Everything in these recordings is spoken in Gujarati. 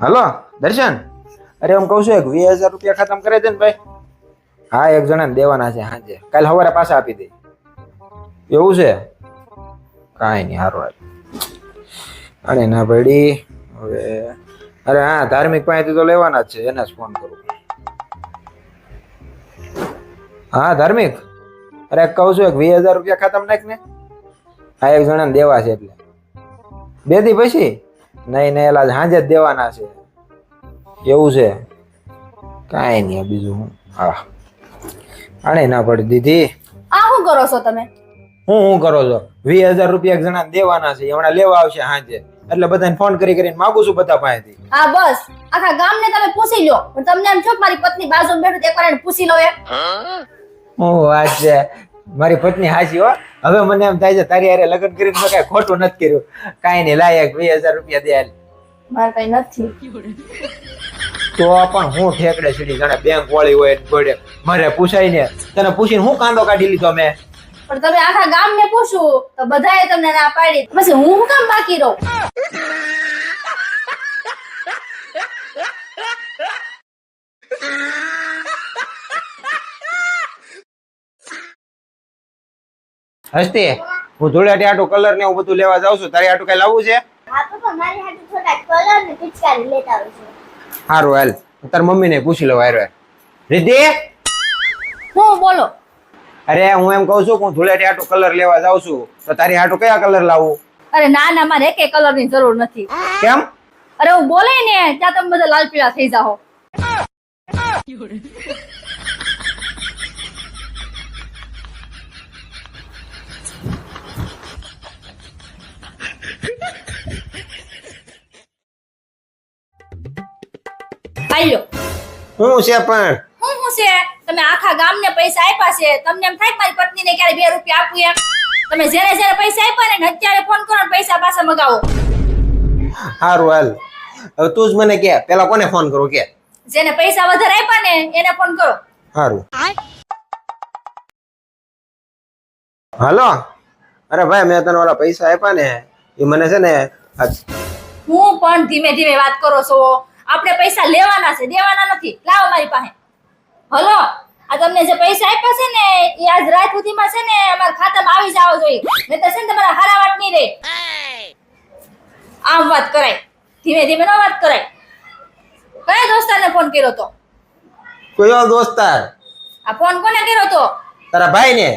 હલો દર્શન, અરે એમ કહું છું એક 20,000 રૂપિયા ખાતામાં કરી દે ને ભાઈ. હા, એક જણાને દેવાના છે સાંજે, કાલ સવારે પાછા આપી દે. એવું છે? કાંઈ નહીં, હારું હાલ. અરે ના પડી હવે. અરે હા, ધાર્મિક પાસેથી તો લેવાના જ છે, એને જ ફોન કરું. હા ધાર્મિક, અરે કહું છું એક 20,000 રૂપિયા ખાતામાં નાખ ને. હા, એક જણાને દેવા છે એટલે 2 દી પછી. નહીં નહીં, એલા સાંજે જ દેવાના છે. એવું છે? કાંઈ નહીં બીજું હું. હા, આને ના પડી દીધી. આ શું કરો છો તમે? હું કરો છો? 20,000 રૂપિયા એક જણા દેવાના છે, હમણાં લેવા આવશે સાંજે, એટલે બધાને ફોન કરીને માગું છું બધા પાસેથી. હા બસ, આખા ગામને તમે પૂછી લો, પણ તમને એમ છો કે મારી પત્ની બાજુમાં બેઠું એકવાર એને પૂછી લો. હું વાત છે, મારી પત્ની હાચી હો. હવે મને એમ થાય છે તારી હારે લગ્ન કરીને મેં કાંઈ ખોટું નથી કર્યું. કાંઈ નહીં, લાયક 20,000 રૂપિયા દે હાલ. મારે કઈ નથી. તો પણ હું ઠેકડે સીડી જાણે બેંક વાળી હોય પડે, મારે પૂછાય ને. તને પૂછીને હું કાંદો કાઢી લીધો મેં. પણ તમે આખા ગામને પૂછ્યું તો બધાએ તમને ના પાડી, પછી હું શું કામ બાકી રહું? હસ્તી, હું ધૂળેટી આટું કલર ને એવું બધું લેવા જાઉં છું, તારી આટું કઈ લાવવું છે? હા તો મારી હાટુ થોડા કલર ને પિચકારી લેતા આવજો. સારું હાલ, તાર મમ્મીને પૂછી લો. હારે રીતિ, હું બોલો? અરે હું એમ કહું છું કે હું ધૂળેટી આટું કલર લેવા જાઉં છું, તો તારી હાટું કયા કલર લાવું? અરે ના ના, મારે એકે કલર ની જરૂર નથી. કેમ? અરે હું બોલે ને ત્યાં તમે બધા લાલ પીળા થઈ જાઓ. આલ્યો હું છે પણ હું છે, તમે આખા ગામને પૈસા આપ્યા છે, તમને એમ થાય કે મારી પત્નીને ક્યારે 2 રૂપિયા આપું એમ? તમે જ્યારે જ્યારે પૈસા આપ્યા ને અત્યારે ફોન કરો ને પૈસા પાછા મગાવો. સારું હાલ. હવે તું જ મને કે પેલા કોને ફોન કરું કે? જેને પૈસા વધારે આપ્યા ને એને ફોન કરો. સારું. હાલો, અરે ભાઈ મેં તને ઓલા પૈસા આપ્યા ને, એ મને છે ને હું પણ ધીમે ધીમે વાત કરો છો. આપણે પૈસા લેવાના છે, દેવાના નથી. લાવો મારી પાસે. હલો, આ તમને જે પૈસા આપ્યા છે ને એ આજ રાત સુધીમાં છે ને અમારા ખાતામાં આવી જાવ જોઈએ, નહીતર છે ને તમારા હારા વાત નહીં રહે. આમ વાત કરાય, ધીમે ધીમે ન વાત કરાય. કયા દોસ્તારને ફોન કર્યો તો? કયો દોસ્તાર? આ ફોન કોને કર્યો તો? તારા ભાઈ ને.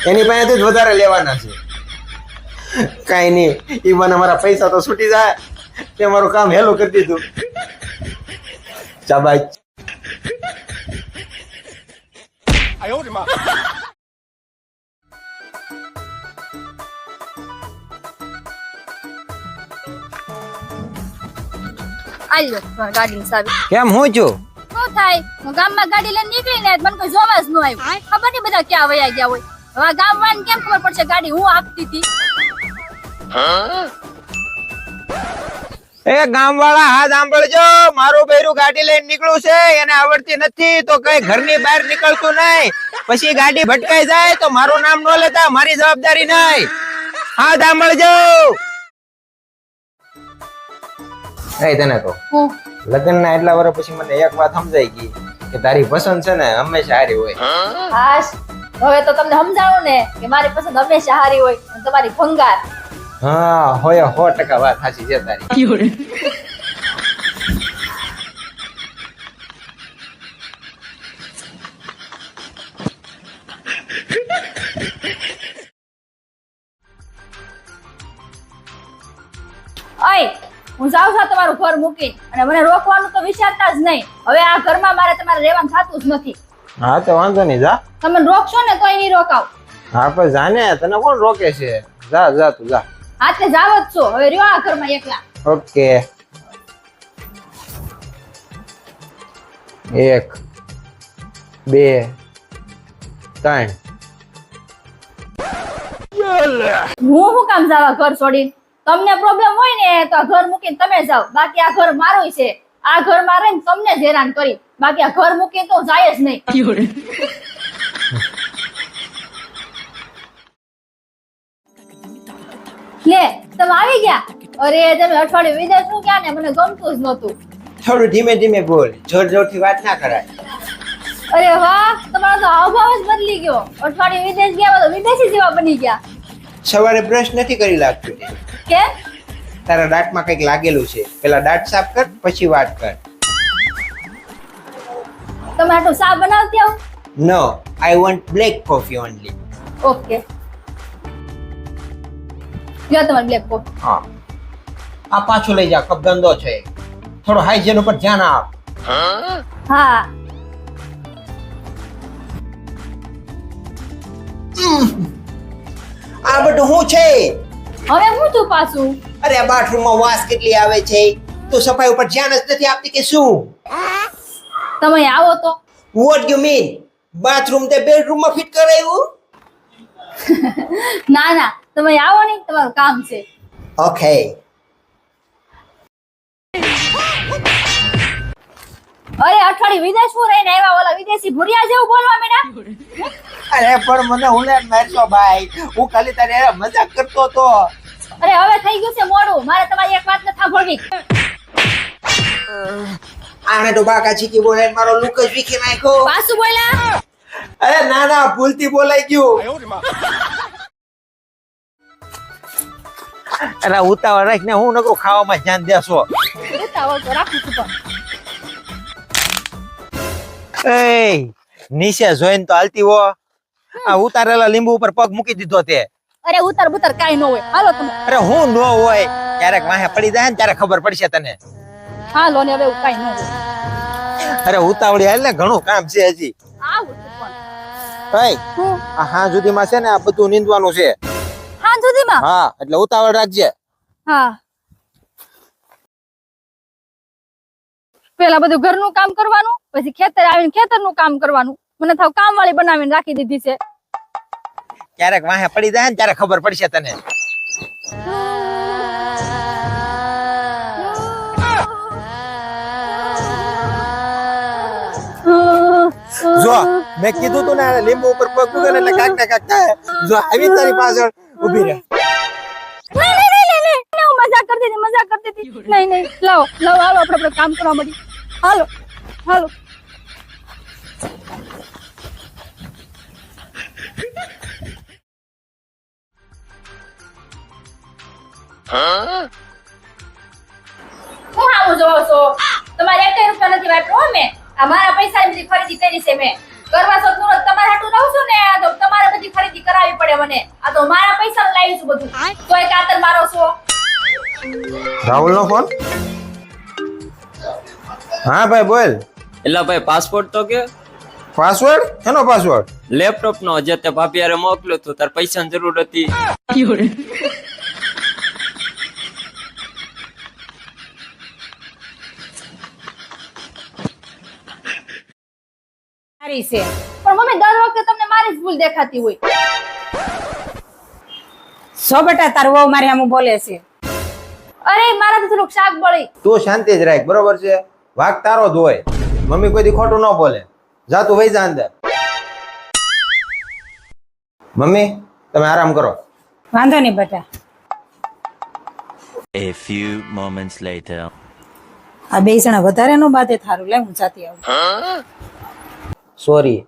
એની પાસેથી જ વધારે લેવાના છે. કાઈ નહીં, ઈ મને મારા પૈસા તો છૂટી જાય, તે મારું કામ હેલું કરી દીધું. શાબાશ. આલ્યો ગાડીની ચાવી. કેમ હું છું? શું થાય, હું ગામમાં ગાડી લઈને નીકળીને મને કોઈ જોવા જ ન આવ્યું. ખબર નહીં બધા ક્યાં વયા ગયા હોય. હવે આ ગામવાળાને કેમ ખબર પડશે ગાડી હું આપતી હતી? એ ગામવાળા, હા સાંભળજો, મારું બૈરું ગાડી લઈને નીકળું છે, એને આવડતી નથી તો કઈ ઘરની બહાર નીકળતું નહીં. પછી ગાડી ભટકાઈ જાય તો મારું નામ ન લેતા, મારી જવાબદારી નહીં. હા સાંભળજો. એ તને તો લગ્નના એટલા વર્ષ પછી મને એક વાત સમજાઈ ગઈ કે તારી પસંદ છે ને હંમેશા હારી હોય. હાશ, હવે તો તમને સમજાવું ને કે મારી પસંદ હંમેશા હારી હોય અને તમારી ભંગાર. હા, હોય 100% વાત સાચી છે તારી. ઓય, હું જાઉં છું તમારું ઘર મૂકીને, અને મને રોકવાનું તો વિચારતા જ નહીં. હવે આ ઘરમાં મારે તમારે રહેવાનું થતું જ નથી. હા તો વાંધો નહીં, જા. તમે રોકશો ને તોય નહીં રોકાવ. હા પણ જાને, તને કોણ રોકે છે? જા જા તું જા. હા તે જાવ જ છો, હવે રહ્યો આ ઘરમાં એકલા. ઓકે. 1 2 3. હું શું કામ જાવા ઘર છોડીને? તમને પ્રોબ્લેમ હોય ને તો આ ઘર મૂકીને તમે જાઓ, બાકી આ ઘર મારું છે. આ ઘરમાં રહીને તમને જ હેરાન કરી, બાકી આ ઘર મૂકીને તો જાય જ નહીં. લે, તમે આવી ગયા? અરે તમે અઠવાડિયું વિદેશ નું ક્યાં ને મને ગમતું જ નહોતું. થોડું ધીમે ધીમે બોલ, જોર જોરથી વાત ના કરાય. અરે વાહ, તમારો તો હાવભાવ જ બદલી ગયો. અઠવાડિયું વિદેશ ગયા તો વિદેશી જેવા બની ગયા. સવારે બ્રશ નથી કરી લાગતું તે. કેમ? તારા દાંતમાં કંઈક લાગેલું છે. પેલા દાંત સાફ કર, પછી વાત કર. તમે આટલું ચા બનાવતી આવો? No, I want black coffee only. Okay, લ્યો તમારે બ્લેક કોફી. હા, આ પાછું લઈ જા, કપ ગંદો છે. થોડો હાઇજીન ઉપર ધ્યાન આપ. હા. આ બધું શું છે? હવે હું છું પાછું? અરે આ બાથરૂમમાં વાસ કેટલી આવે છે. તું સફાઈ ઉપર ધ્યાન જ નથી આપતી કે શું? તમે આવો તો. What you mean? બાથરૂમ તે બેડરૂમમાં ફિટ કરાયું? ના ના, તમે આવો ને, તમારું કામ છે. ઓકે. અરે અઠવાડિયું વિદેશમાં રહીને આવ્યા, ઓલા વિદેશી ભુરિયા જેવું બોલવા માંડ્યા. અરે પણ મને હુલેટ મારશો ભાઈ. હું ખાલી તારી હારે મજાક કરતો તો. અરે હવે થઈ ગયું છે મોડું, મારે તમારી એક વાત નથી સાંભળવી. આને તો બાકા ચીકી બોલે મારો લુક જ વીખી નાખ્યો. પાછું બોલ્યા? અરે ના ના, ભૂલથી બોલાઈ ગયું. અરે ઉતાવળ રાખીને હું નકરું ખાવામાં ધ્યાન દેશો. ઉતાવળ તો રાખું છું પણ. એ નીચે જોઈને તો હાલતી હો. આ ઉતારેલા લીંબુ ઉપર પગ મૂકી દીધો તે. અરે ઉતર બુતર કાઈ ન હોય, હાલો તમે. અરે હું નો હોય, ક્યારેક વાહે પડી જાય ને ત્યારે ખબર પડશે તને. હાલો ને, હવે એવું કાઈ ન હોય. અરે ઉતાવળી હાલ ને, ઘણું કામ છે હજી. આવું છું પણ. ભાઈ હું આ હા સુધીમાં છે ને આ બધું નીંદવાનું છે. હા સુધીમાં? હા, એટલે ઉતાવળ રાખજે. હા. પેલા બધું ઘરનું કામ કરવાનું, પછી ખેતર આવીને ખેતરનું કામ કરવાનું. મને થાવ કામવાળી બનાવીને રાખી દીધી છે. ક્યારેક વાહે પડી જાય ને ત્યારે ખબર પડશે તને. જો મેં કીધું તું ને લીંબુ ઉપર પગ મૂકે એટલે કાક ને કાક થાય. જો આવી તારી પાછળ ઊભી રહે. નહીં, હું મજાક કરતી હતી. નહીં, લાવો હાલો, આપણે કામ કરવા મળી. હાલો. હું આવું જોવો છો? તમારે 1 રૂપિયા નથી વાપરો મેં. આ મારા પૈસાની બધી ખરીદી કરી છે મેં. કરવા છો તો તમારે હાટું રહું છું ને, તો તમારે બધી ખરીદી કરાવવી પડે મને. આ તો મારા પૈસા લાવી છું બધું. તોય કાતર મારો છો. રાહુલ નો ફોન. હા ભાઈ બોલ. એલા ભાઈ પાસપોર્ટ તો કે પાસવર્ડ? એનો પાસવર્ડ? લેપટોપ નો જે તે ભાભી હારે મોકલ્યો તો તાર પૈસાની જરૂર હતી. મારી છે પણ મમ્મી દર વખતે તમને મારી જ ભૂલ દેખાતી હોય. સો બેટા તાર વહુ મારી આમ બોલે છે. અરે મારાથી થોડુંક શાક બળી. તું શાંતિ જ રાખ, બરોબર છે? વાક તારો જ હોય. મમ્મી કોઈ દી ખોટું ન બોલે. જા તું વઈ જા અંદર. મમ્મી તમે આરામ કરો. વાંધો નહીં બેટા. A few moments later. આ બે જણા વધારે નો બાતે થારું લે હું જાતી આવું. સોરી,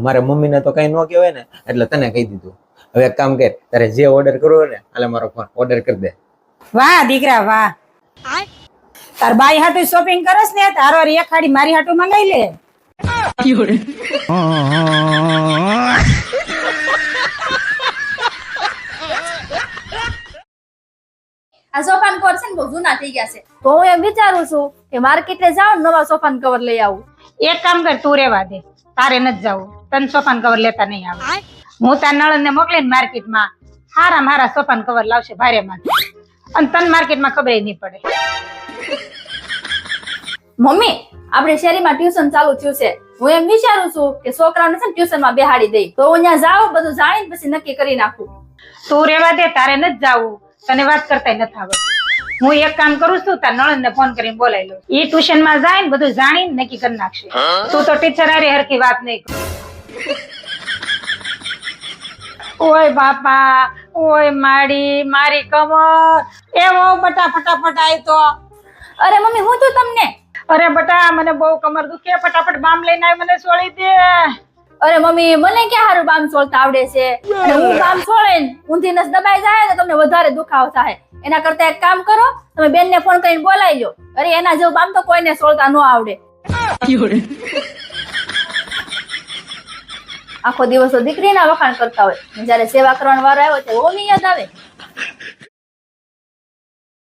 મારે મમ્મીને તો કઈ ન કહેવાય ને એટલે તને કહી દીધું. હવે એક કામ કર, તારે જે ઓર્ડર કરવો હોય ને હાલે મારો ફોન ઓર્ડર કરી દે. વાહ દીકરા વાહ. તાર બાઈ હાટુ શોપિંગ કરસ ને તારો એક ખાડી મારી હાટુ મંગાઈ લે. આ સોફાન કવર છે ને બહુ જૂના થઈ ગયા છે, તો હું એમ વિચારું છું કે માર્કેટે જાઉં ને નવા સોફાન કવર લઈ આવું. એક કામ કર તું રેવા દે, તારે નથી જવું. તને સોફાન કવર લેતા નહીં આવે. હું તાર નળન ને મોકલીને માર્કેટમાં હારા સોફાન કવર લાવશે ભારે માં, અને તને માર્કેટમાં ખબર નહીં પડે. મમ્મી આપણે શેરીમાં ટ્યુશન ચાલુ થયું છે, હું એમ વિચારું છું કે છોકરાઓને છે ને ટ્યુશનમાં બેહાડી દઈ, તો હું ત્યાં જાઉં બધું જાણીને પછી નક્કી કરી નાખું. તું રેવા દે, તારે નથી જવું. તને વાત કરતા નથી આવડતું. હું એક કામ કરું છું, તાર નણંદ ને ફોન કરીને બોલાવી લઉં. ઈ ટ્યુશન માં જાય ને બધું જાણીને નક્કી કરી નાખશે. તું તો ટીચર હારે હરખી વાત નહીં કર. ઓય બાપા, ઓય મારી કમર એ બહુ બટા ફટાફટ આય તો. અરે મમ્મી હું તું તમને અરે બટા મને બહુ કમર દુખે, ફટાફટ બામ લઈને આય, મને છોડી દે. અરે મમ્મી મને ક્યાં હારું બામ છોડતા આવડે છે અને હું બામ છોડે ને ઊંધી નસ દબાઈ જાય ને તો તમને વધારે દુખાવો થાય. એના કરતા એક કામ કરો, તમે બેનને ફોન કરીને બોલાવી લો. અરે એના જેવું બામ તો કોઈને છોડતા ન આવડે. આખો દિવસ તો દીકરીના વખાણ કરતા હોય, જ્યારે સેવા કરવાનો વારો આવ્યો ત્યારે ઓની યાદ આવે.